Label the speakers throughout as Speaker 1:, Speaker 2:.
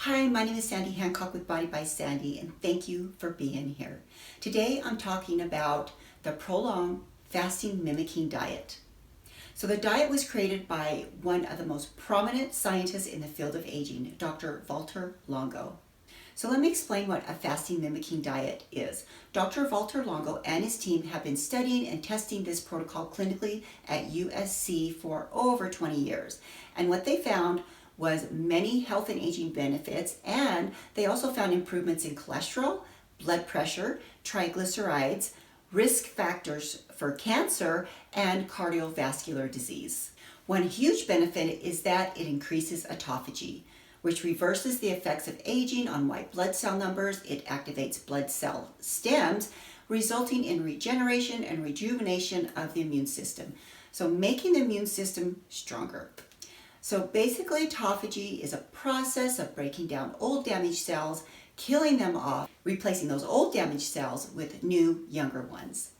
Speaker 1: Hi, my name is Sandy Hancock with Body by Sandy, and thank you for being here. Today I'm talking about the ProLon Fasting Mimicking diet. So the diet was created by one of the most prominent scientists in the field of aging, Dr. Valter Longo. So let me explain what a fasting mimicking diet is. Dr. Valter Longo and his team have been studying and testing this protocol clinically at USC for over 20 years. And what they found was many health and aging benefits, and they also found improvements in cholesterol, blood pressure, triglycerides, risk factors for cancer, and cardiovascular disease. One huge benefit is that it increases autophagy, which reverses the effects of aging on white blood cell numbers. It activates blood cell stems, resulting in regeneration and rejuvenation of the immune system, so making the immune system stronger. So basically, autophagy is a process of breaking down old damaged cells, killing them off, replacing those old damaged cells with new, younger ones.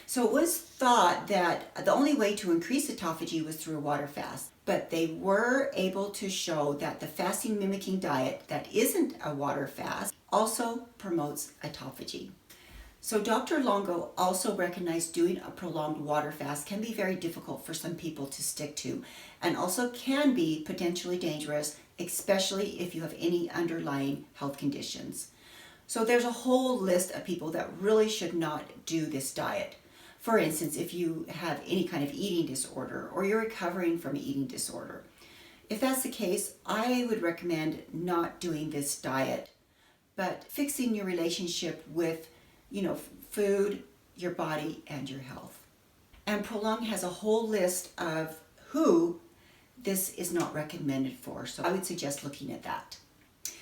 Speaker 1: So it was thought that the only way to increase autophagy was through a water fast, but they were able to show that the fasting mimicking diet that isn't a water fast also promotes autophagy. So Dr. Longo also recognized doing a prolonged water fast can be very difficult for some people to stick to, and also can be potentially dangerous, especially if you have any underlying health conditions. So there's a whole list of people that really should not do this diet. For instance, if you have any kind of eating disorder or you're recovering from an eating disorder. If that's the case, I would recommend not doing this diet, but fixing your relationship with food, your body, and your health. And ProLon has a whole list of who this is not recommended for, so I would suggest looking at that.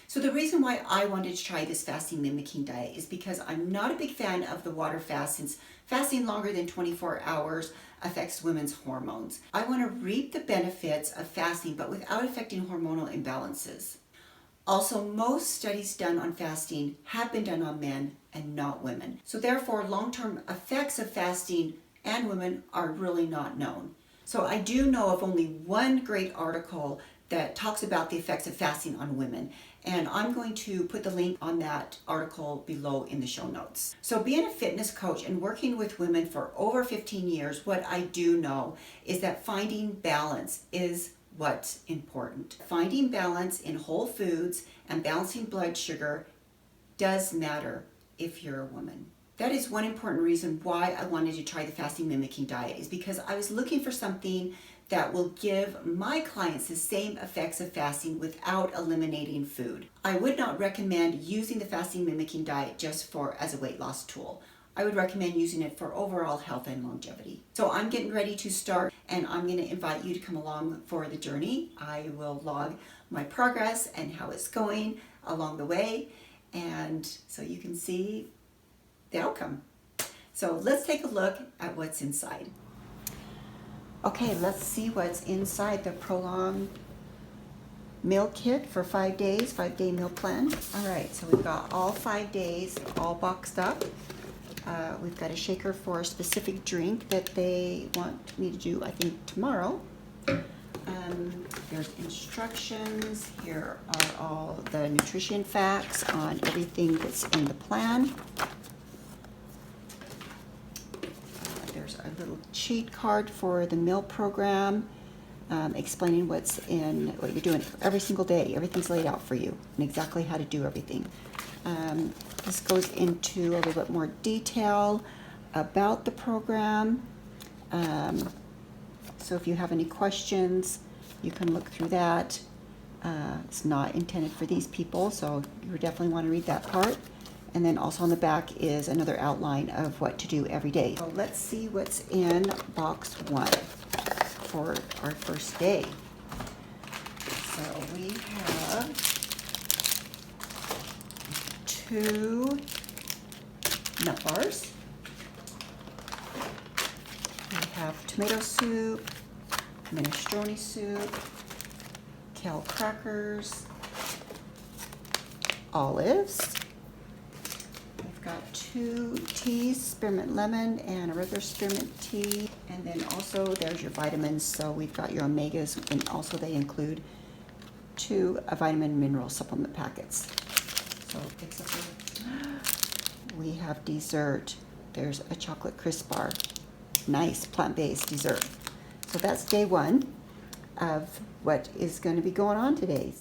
Speaker 1: So the reason why I wanted to try this fasting mimicking diet is because I'm not a big fan of the water fast, since fasting longer than 24 hours affects women's hormones. I want to reap the benefits of fasting, but without affecting hormonal imbalances. Also, most studies done on fasting have been done on men and not women. So therefore, long-term effects of fasting and women are really not known. So I do know of only one great article that talks about the effects of fasting on women, and I'm going to put the link on that article below in the show notes. So being a fitness coach and working with women for over 15 years, what I do know is that finding balance is what's important. Finding balance in whole foods and balancing blood sugar does matter if you're a woman. That is one important reason why I wanted to try the fasting mimicking diet, is because I was looking for something that will give my clients the same effects of fasting without eliminating food. I would not recommend using the fasting mimicking diet just as a weight loss tool. I would recommend using it for overall health and longevity. So I'm getting ready to start, and I'm going to invite you to come along for the journey. I will log my progress and how it's going along the way, and so you can see the outcome. So let's take a look at what's inside. Okay, let's see what's inside the ProLon meal kit for 5 days, 5-day meal plan. All right, so we've got all 5 days all boxed up. We've got a shaker for a specific drink that they want me to do, I think, tomorrow. There's instructions. Here are all the nutrition facts on everything that's in the plan. There's a little cheat card for the meal program, explaining what you're doing every single day. Everything's laid out for you and exactly how to do everything. This goes into a little bit more detail about the program. So if you have any questions, you can look through that. It's not intended for these people, so you definitely want to read that part. And then also on the back is another outline of what to do every day. So let's see what's in box 1 for our first day. So we have 2 nut bars. We have tomato soup, minestrone soup, kale crackers, olives. We've got 2 teas, spearmint lemon and a regular spearmint tea. And then also there's your vitamins. So we've got your omegas, and also they include 2 vitamin and mineral supplement packets. So fix up we have dessert. There's a chocolate crisp bar. Nice plant-based dessert. So that's day 1 of what is going to be going on today.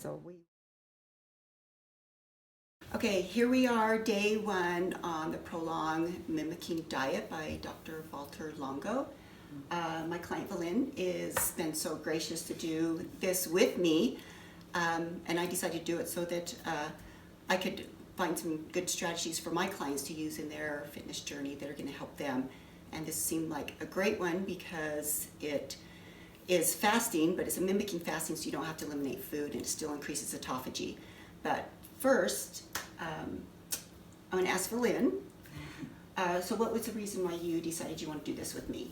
Speaker 1: Okay, here we are, day 1 on the ProLon Mimicking diet by Dr. Valter Longo. My client Valin has been so gracious to do this with me, and I decided to do it so that I could find some good strategies for my clients to use in their fitness journey that are going to help them. And this seemed like a great one because it is fasting, but it's a mimicking fasting, so you don't have to eliminate food, and it still increases autophagy. But first, I'm going to ask Valin. So what was the reason why you decided you want to do this with me?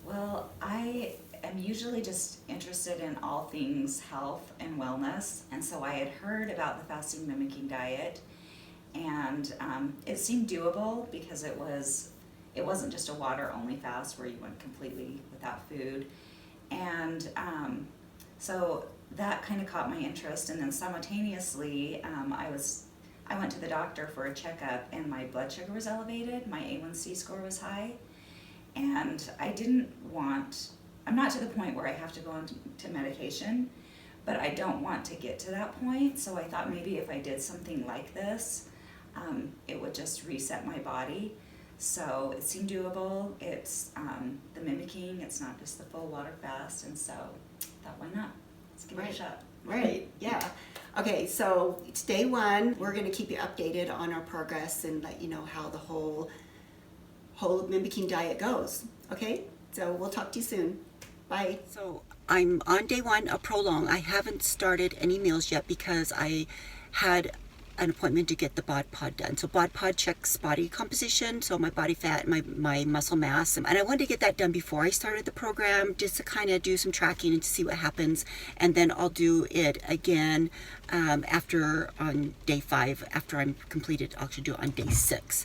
Speaker 2: Well, I am usually just interested in all things health and wellness, and so I had heard about the fasting mimicking diet, and it seemed doable because it wasn't just a water only fast where you went completely without food, and so that kind of caught my interest. And then simultaneously I went to the doctor for a checkup, and my blood sugar was elevated, my A1C score was high, and I'm not to the point where I have to go on to medication, but I don't want to get to that point. So I thought maybe if I did something like this, it would just reset my body. So it seemed doable. It's the mimicking, it's not just the full water fast, and so I thought, why not? Let's give it a shot.
Speaker 1: Right, yeah. Okay, so it's day 1. We're going to keep you updated on our progress and let you know how the whole mimicking diet goes. Okay, so we'll talk to you soon. Bye. So I'm on day 1 of ProLon. I haven't started any meals yet because I had an appointment to get the bod pod done. So bod pod checks body composition, so my body fat, my muscle mass, and I wanted to get that done before I started the program, just to kind of do some tracking and to see what happens. And then I'll do it again after on day 5. After I'm completed, I'll actually do it on day 6.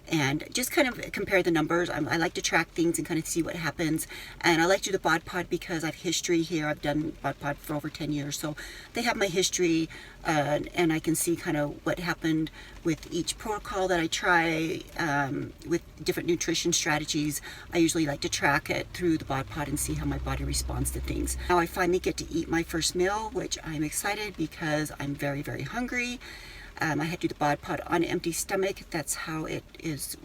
Speaker 1: And just kind of compare the numbers. I like to track things and kind of see what happens. And I like to do the bod pod because I have history here. I've done bod pod for over 10 years. So they have my history, and I can see kind of what happened with each protocol that I try, with different nutrition strategies. I usually like to track it through the bod pod and see how my body responds to things. Now I finally get to eat my first meal, which I'm excited because I'm very, very hungry. I had to do the bod pod on an empty stomach. That's how it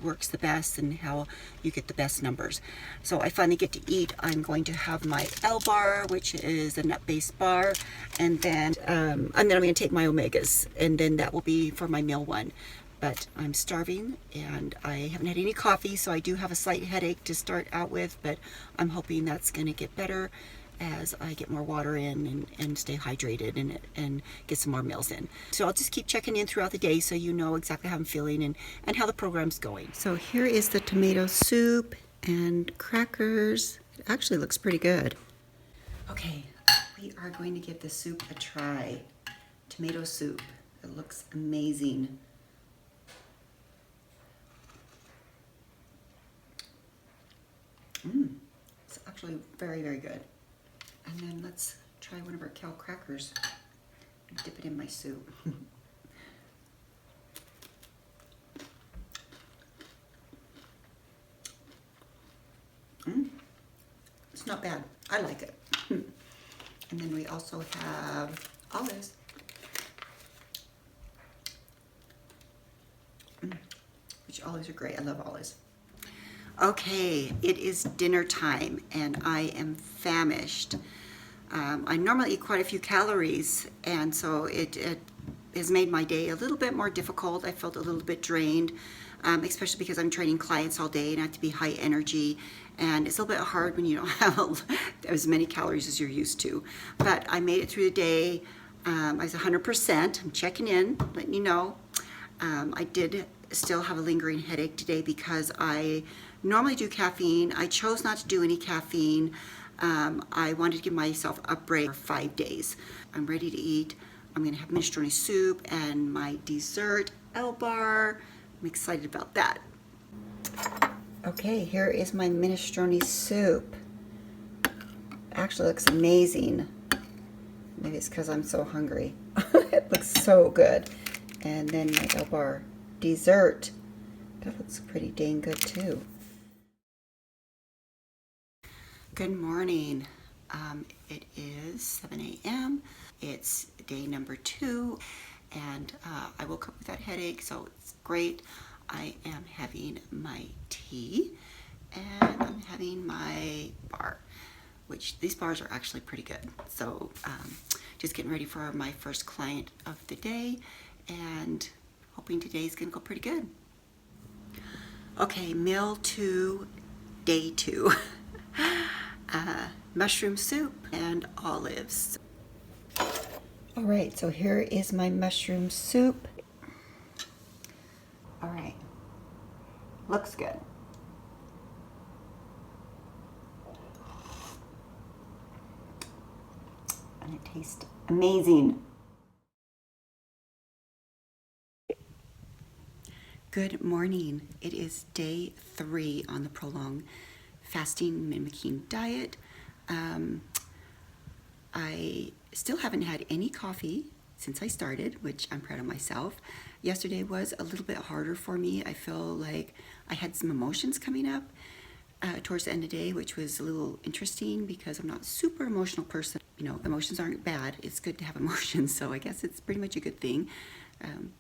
Speaker 1: works the best and how you get the best numbers. So I finally get to eat. I'm going to have my L bar, which is a nut-based bar, and then I'm going to take my omegas, and then that will be for my meal 1. But I'm starving and I haven't had any coffee, so I do have a slight headache to start out with, but I'm hoping that's going to get better as I get more water in and stay hydrated and get some more meals in. So I'll just keep checking in throughout the day so you know exactly how I'm feeling and how the program's going. So here is the tomato soup and crackers. It actually looks pretty good. Okay, we are going to give the soup a try. Tomato soup. It looks amazing. It's actually very, very good. And then let's try one of our kale crackers and dip it in my soup. It's not bad. I like it. And then we also have olives. Which olives are great. I love olives. Okay, it is dinner time and I am famished. I normally eat quite a few calories, and so it has made my day a little bit more difficult. I felt a little bit drained, especially because I'm training clients all day and I have to be high energy, and it's a little bit hard when you don't have as many calories as you're used to. But I made it through the day. I was 100%. I'm checking in, letting you know. I did still have a lingering headache today because I normally do caffeine. I chose not to do any caffeine. I wanted to give myself a break for 5 days. I'm ready to eat. I'm going to have minestrone soup and my dessert, L bar. I'm excited about that. Okay, here is my minestrone soup. Actually looks amazing. Maybe it's because I'm so hungry. It looks so good. And then my L-bar dessert. That looks pretty dang good too. Good morning. It is 7 a.m. It's day number 2, and I woke up with that headache, so it's great. I am having my tea, and I'm having my bar, which these bars are actually pretty good. So just getting ready for my first client of the day, and hoping today's gonna go pretty good. Okay, meal 2, day 2. Mushroom soup and olives. All right, so here is my mushroom soup. All right, looks good. And it tastes amazing. Good morning. It is day 3 on the ProLon Fasting Mimicking diet. I still haven't had any coffee since I started, which I'm proud of myself. Yesterday was a little bit harder for me. I feel like I had some emotions coming up towards the end of the day, which was a little interesting because I'm not a super emotional person. You know, emotions aren't bad. It's good to have emotions, so I guess it's pretty much a good thing.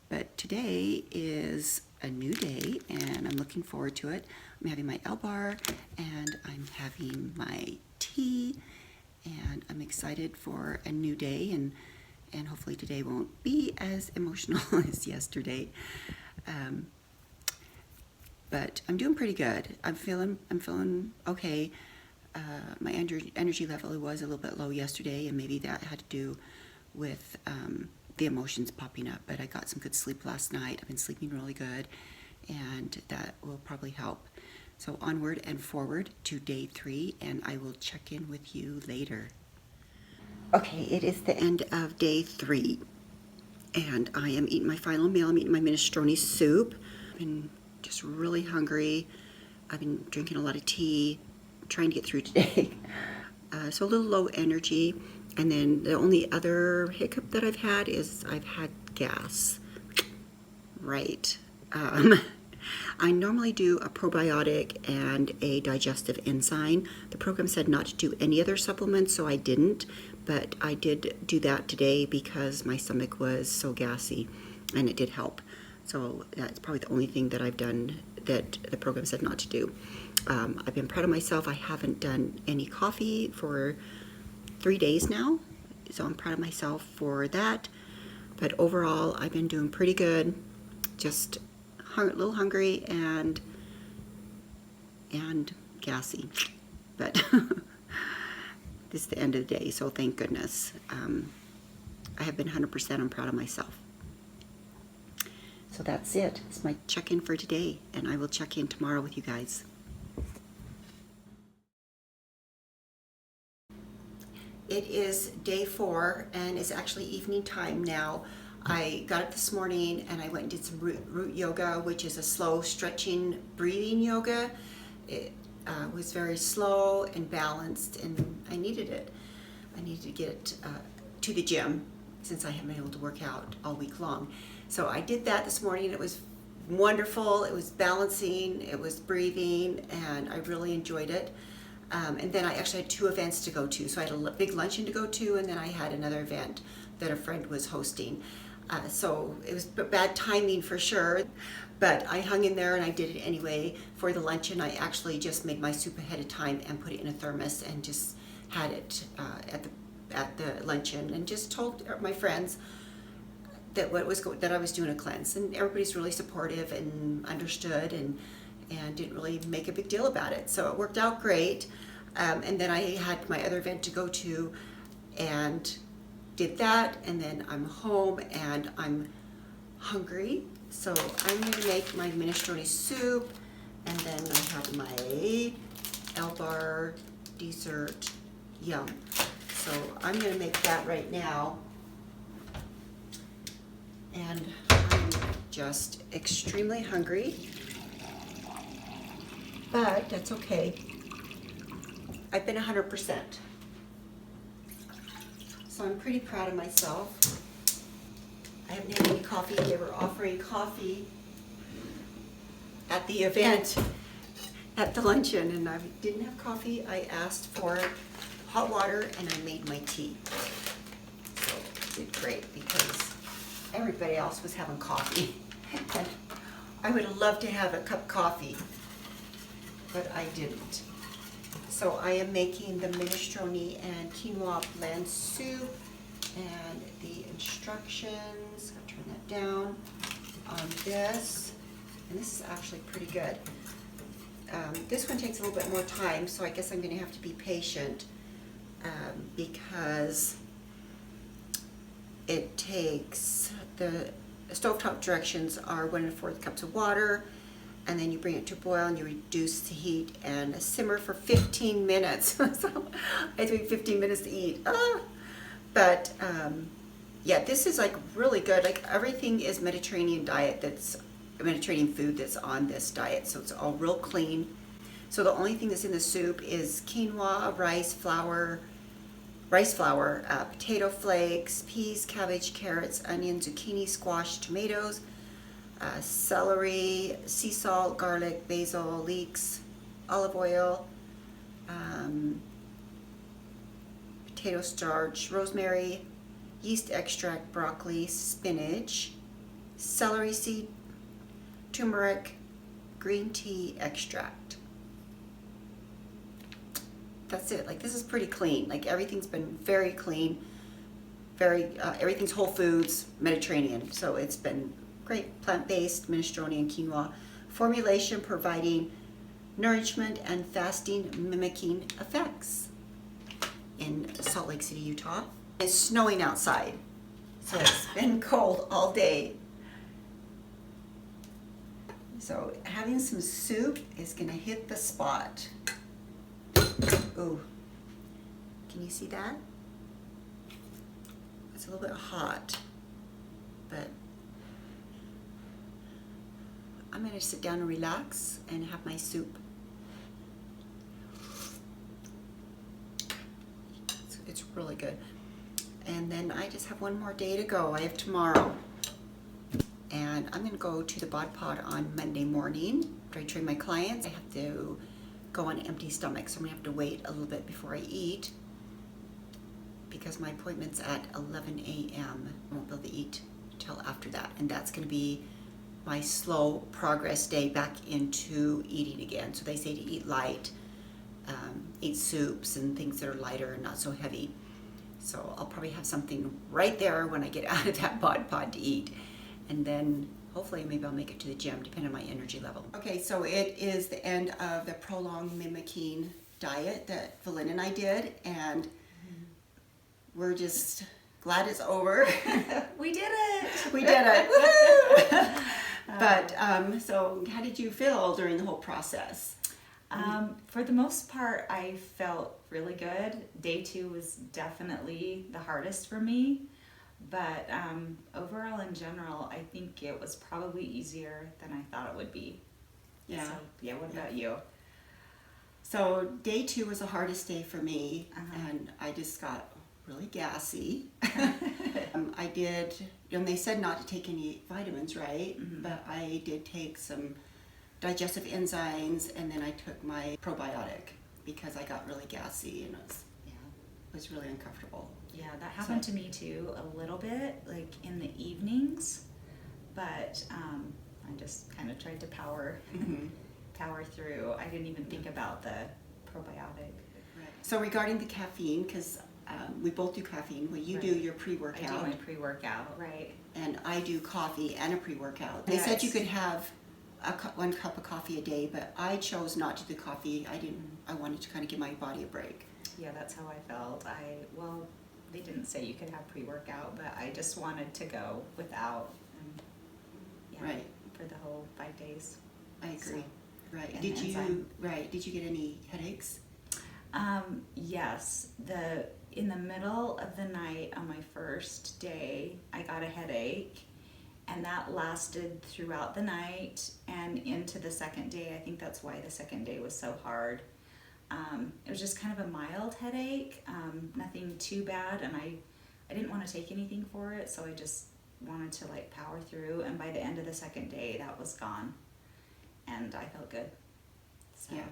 Speaker 1: But today is a new day, and I'm looking forward to it. I'm having my L-bar, and I'm having my tea, and I'm excited for a new day, and hopefully today won't be as emotional as yesterday. But I'm doing pretty good. I'm feeling okay. My energy level was a little bit low yesterday, and maybe that had to do with the emotions popping up. But I got some good sleep last night. I've been sleeping really good, and that will probably help. So onward and forward to day 3, and I will check in with you later. Okay, it is the end of day 3, and I am eating my final meal. I'm eating my minestrone soup. I've been just really hungry. I've been drinking a lot of tea, trying to get through today. So a little low energy. And then the only other hiccup that I've had is I've had gas. Right. I normally do a probiotic and a digestive enzyme. The program said not to do any other supplements, so I didn't. But I did do that today because my stomach was so gassy, and it did help. So that's probably the only thing that I've done that the program said not to do. I've been proud of myself. I haven't done any coffee for 3 days now, so I'm proud of myself for that. But overall, I've been doing pretty good. Just a little hungry and gassy, but this is the end of the day, so thank goodness. I have been 100%. I'm proud of myself. So that's it. It's my check-in for today, and I will check in tomorrow with you guys. It is day 4, and it's actually evening time now. I got up this morning and I went and did some root yoga, which is a slow stretching, breathing yoga. It was very slow and balanced, and I needed it. I needed to get to the gym since I haven't been able to work out all week long. So I did that this morning. It was wonderful. It was balancing, it was breathing, and I really enjoyed it. And then I actually had 2 events to go to. So I had a big luncheon to go to, and then I had another event that a friend was hosting. So it was bad timing for sure, but I hung in there and I did it anyway. For the luncheon, I actually just made my soup ahead of time and put it in a thermos and just had it at the luncheon, and just told my friends that that I was doing a cleanse, and everybody's really supportive and understood and didn't really make a big deal about it. So it worked out great. And then I had my other event to go to and did that, and then I'm home and I'm hungry. So I'm going to make my minestrone soup, and then I have my L-bar dessert. Yum. So I'm going to make that right now. And I'm just extremely hungry, but that's okay. I've been 100%. So I'm pretty proud of myself. I haven't had any coffee. They were offering coffee at the event, at the luncheon, and I didn't have coffee. I asked for hot water and I made my tea. So I did great because everybody else was having coffee. And I would have loved to have a cup of coffee, but I didn't. So I am making the minestrone and quinoa blend soup, and the instructions, I'll turn that down on this, and this is actually pretty good. This one takes a little bit more time, so I guess I'm going to have to be patient because it takes, the stovetop directions are 1 1/4 cups of water, and then you bring it to boil and you reduce the heat and simmer for 15 minutes. So I took 15 minutes to eat. But yeah, this is like really good. Like everything is Mediterranean diet, that's Mediterranean food that's on this diet. So it's all real clean. So the only thing that's in the soup is quinoa, rice flour, potato flakes, peas, cabbage, carrots, onion, zucchini, squash, tomatoes, celery, sea salt, garlic, basil, leeks, olive oil, potato starch, rosemary, yeast extract, broccoli, spinach, celery seed, turmeric, green tea extract. That's it. Like, this is pretty clean. Like, everything's been very clean, everything's whole foods, Mediterranean. So it's been great. Plant-based minestrone and quinoa. Formulation providing nourishment and fasting mimicking effects. In Salt Lake City, Utah. It's snowing outside, so it's been cold all day. So having some soup is gonna hit the spot. Ooh, can you see that? It's a little bit hot, but I'm gonna sit down and relax and have my soup. It's really good. And then I just have one more day to go. I have tomorrow. And I'm gonna go to the bod pod on Monday morning after I train my clients. I have to go on empty stomach, so I'm gonna have to wait a little bit before I eat because my appointment's at 11 a.m. I won't be able to eat till after that. And that's gonna be my slow progress day back into eating again. So they say to eat light, eat soups and things that are lighter and not so heavy. So I'll probably have something right there when I get out of that bod pod to eat. And then hopefully maybe I'll make it to the gym, depending on my energy level. Okay, so it is the end of the ProLon Mimicking diet that Valin and I did, and we're just glad it's over.
Speaker 2: We did it!
Speaker 1: We did it! Woohoo! But so how did you feel during the whole process?
Speaker 2: For the most part, I felt really good. Day 2 was definitely the hardest for me, but overall in general, I think it was probably easier than I thought it would be.
Speaker 1: Yeah.
Speaker 2: So, yeah, what about you?
Speaker 1: So day 2 was the hardest day for me, and I just got really gassy. I did, and they said not to take any vitamins, right?
Speaker 2: Mm-hmm.
Speaker 1: But I did take some digestive enzymes, and then I took my probiotic because I got really gassy and it was really uncomfortable.
Speaker 2: Yeah, that happened to me too a little bit, like in the evenings, but I just kind of tried to power through. I didn't even think about the probiotic.
Speaker 1: Right. So regarding the caffeine, because we both do caffeine, well, you do your pre-workout.
Speaker 2: I do my pre-workout, right.
Speaker 1: And I do coffee and a pre-workout. They said you could have 1 cup of coffee a day, but I chose not to do coffee. I wanted to kind of give my body a break.
Speaker 2: Yeah, that's how I felt. Well, they didn't say you could have pre-workout, but I just wanted to go without.
Speaker 1: Right.
Speaker 2: For the whole 5 days.
Speaker 1: I agree. Right.
Speaker 2: And
Speaker 1: Did you
Speaker 2: enzyme.
Speaker 1: Did you get any headaches?
Speaker 2: Yes. In the middle of the night on my first day, I got a headache, and that lasted throughout the night and into the second day. I think that's why the second day was so hard. It was just kind of a mild headache, nothing too bad, and I I didn't want to take anything for it, so I just wanted to like power through, and by the end of the second day that was gone and I felt good. So
Speaker 1: Yeah.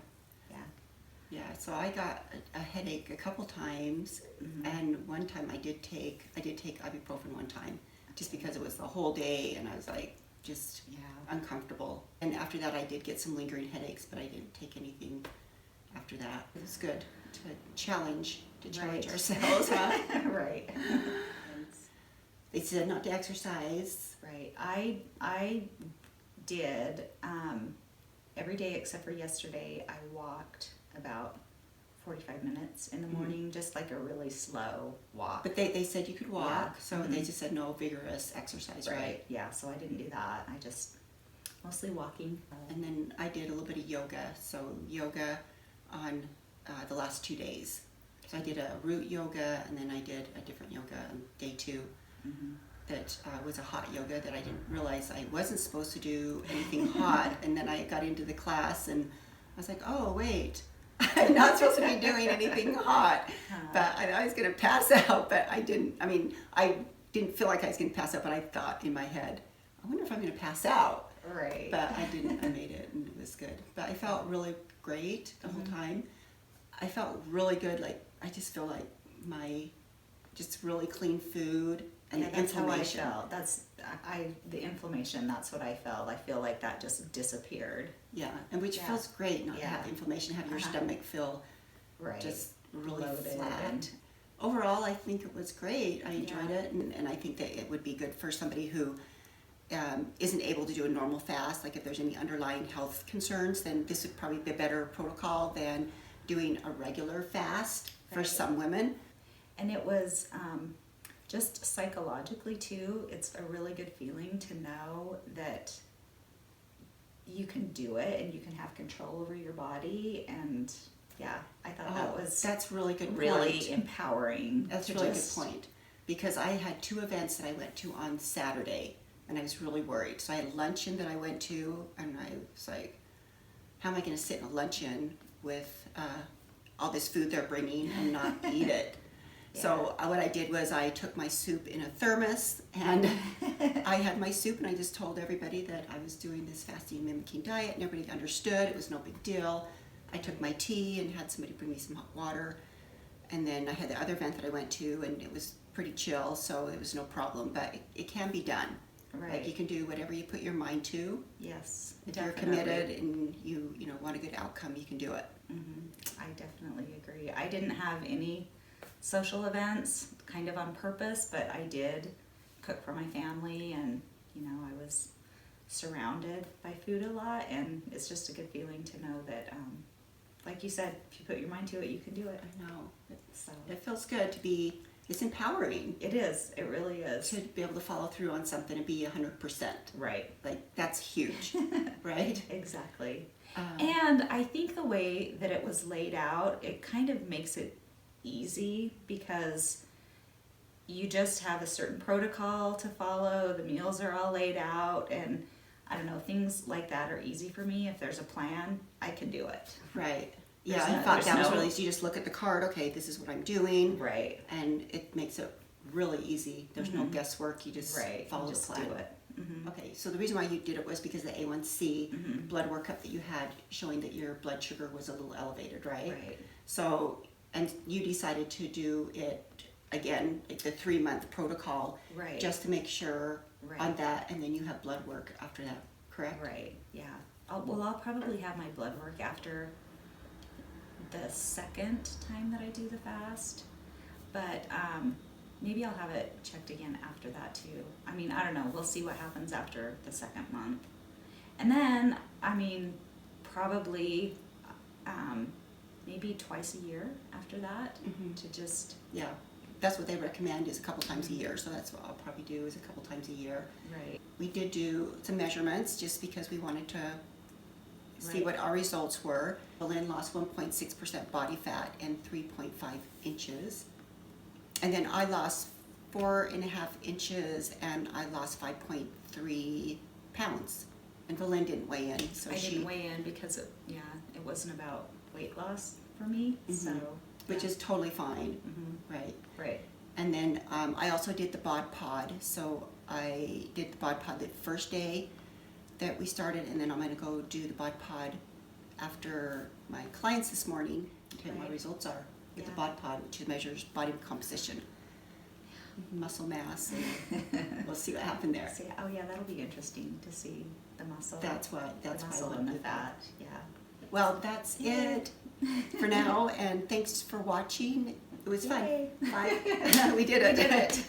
Speaker 1: Yeah, so I got a headache a couple times, and one time I did take ibuprofen one time, just because it was the whole day and I was like just uncomfortable. And after that I did get some lingering headaches, but I didn't take anything after that. It was good to challenge ourselves, huh?
Speaker 2: Right.
Speaker 1: They said not to exercise.
Speaker 2: Right. I did every day except for yesterday. I walked about 45 minutes in the morning, just like a really slow walk.
Speaker 1: But they said you could walk,
Speaker 2: Yeah.
Speaker 1: so they just said no vigorous exercise, right?
Speaker 2: Yeah, so I didn't do that. I just mostly walking.
Speaker 1: And then I did a little bit of yoga. So yoga on the last 2 days. So I did a root yoga, and then I did a different yoga on day 2 that was a hot yoga that I didn't realize I wasn't supposed to do anything hot. And then I got into the class and I was like, oh wait, I'm not supposed to be doing anything hot. But I was going to pass out, but I didn't. I mean, I didn't feel like I was going to pass out, but I thought in my head, I wonder if I'm going to pass out.
Speaker 2: Right.
Speaker 1: But I didn't. I made it, and it was good. But I felt really great the whole time. I felt really good. Like I just feel like my just really clean food and the inflammation.
Speaker 2: How I felt. That's the inflammation. That's what I felt. I feel like that just disappeared.
Speaker 1: Yeah, and which feels great not to have the inflammation, have your stomach feel just really
Speaker 2: loaded
Speaker 1: flat. Overall, I think it was great. I enjoyed it, and I think that it would be good for somebody who isn't able to do a normal fast. Like if there's any underlying health concerns, then this would probably be a better protocol than doing a regular fast for some women.
Speaker 2: And it was just psychologically too, it's a really good feeling to know that you can do it and you can have control over your body. And I thought
Speaker 1: that's really good point.
Speaker 2: Really empowering.
Speaker 1: That's a really good point, because I had 2 events that I went to on Saturday and I was really worried. So I had a luncheon that I went to, and I was like, how am I going to sit in a luncheon with all this food they're bringing and not eat it? So what I did was I took my soup in a thermos, and I had my soup, and I just told everybody that I was doing this fasting mimicking diet, and everybody understood. It was no big deal. I took my tea and had somebody bring me some hot water, and then I had the other event that I went to, and it was pretty chill, so it was no problem. But it can be done.
Speaker 2: Right.
Speaker 1: Like you can do whatever you put your mind to.
Speaker 2: Yes,
Speaker 1: If you're committed and you want a good outcome, you can do it.
Speaker 2: I definitely agree. I didn't have any social events kind of on purpose, but I did cook for my family, and I was surrounded by food a lot, and it's just a good feeling to know that like you said, if you put your mind to it, you can do it.
Speaker 1: I know.
Speaker 2: So
Speaker 1: It feels good to be, it's empowering.
Speaker 2: it is. It really is.
Speaker 1: To be able to follow through on something and be 100%.
Speaker 2: Right.
Speaker 1: Like, that's huge, right?
Speaker 2: Exactly. And I think the way that it was laid out, it kind of makes it easy, because you just have a certain protocol to follow. The meals are all laid out, and I don't know, things like that are easy for me. If there's a plan, I can do it.
Speaker 1: Right. Yeah, I thought that was really easy. You just look at the card, okay, this is what I'm doing.
Speaker 2: Right.
Speaker 1: And it makes it really easy. There's no guesswork. You just follow the plan.
Speaker 2: Do it.
Speaker 1: Okay, so the reason why you did it was because the A1C blood workup that you had showing that your blood sugar was a little elevated, right?
Speaker 2: Right.
Speaker 1: So, and you decided to do it again, like the 3-month protocol,
Speaker 2: Right.
Speaker 1: just to make sure
Speaker 2: Right.
Speaker 1: on that, and then you have blood work after that, correct?
Speaker 2: Right. Yeah. I'll probably have my blood work after the second time that I do the fast, but maybe I'll have it checked again after that too. I mean, I don't know. We'll see what happens after the 2nd month, and then probably maybe twice a year after that to just
Speaker 1: That's what they recommend, is a couple times a year, so that's what I'll probably do, is a couple times a year.
Speaker 2: Right.
Speaker 1: We did do some measurements just because we wanted to see what our results were. Lynn lost 1.6% body fat and 3.5 inches. And then I lost 4.5 inches and I lost 5.3 pounds. And Lynn didn't weigh in, so
Speaker 2: I didn't weigh in because it wasn't about weight loss for me. So
Speaker 1: which is totally fine, right?
Speaker 2: Right.
Speaker 1: And then I also did the bod pod. So I did the bod pod the first day that we started, and then I'm going to go do the bod pod after my clients this morning and tell you what my results are with the bod pod, which measures body composition, muscle mass, and we'll see what happened there.
Speaker 2: Oh yeah, that'll be interesting to see the muscle.
Speaker 1: That's
Speaker 2: the muscle
Speaker 1: what
Speaker 2: and the fat. Yeah.
Speaker 1: Well, that's it for now, and thanks for watching. It was fun.
Speaker 2: Yay.
Speaker 1: Bye. We did it.
Speaker 2: We did it.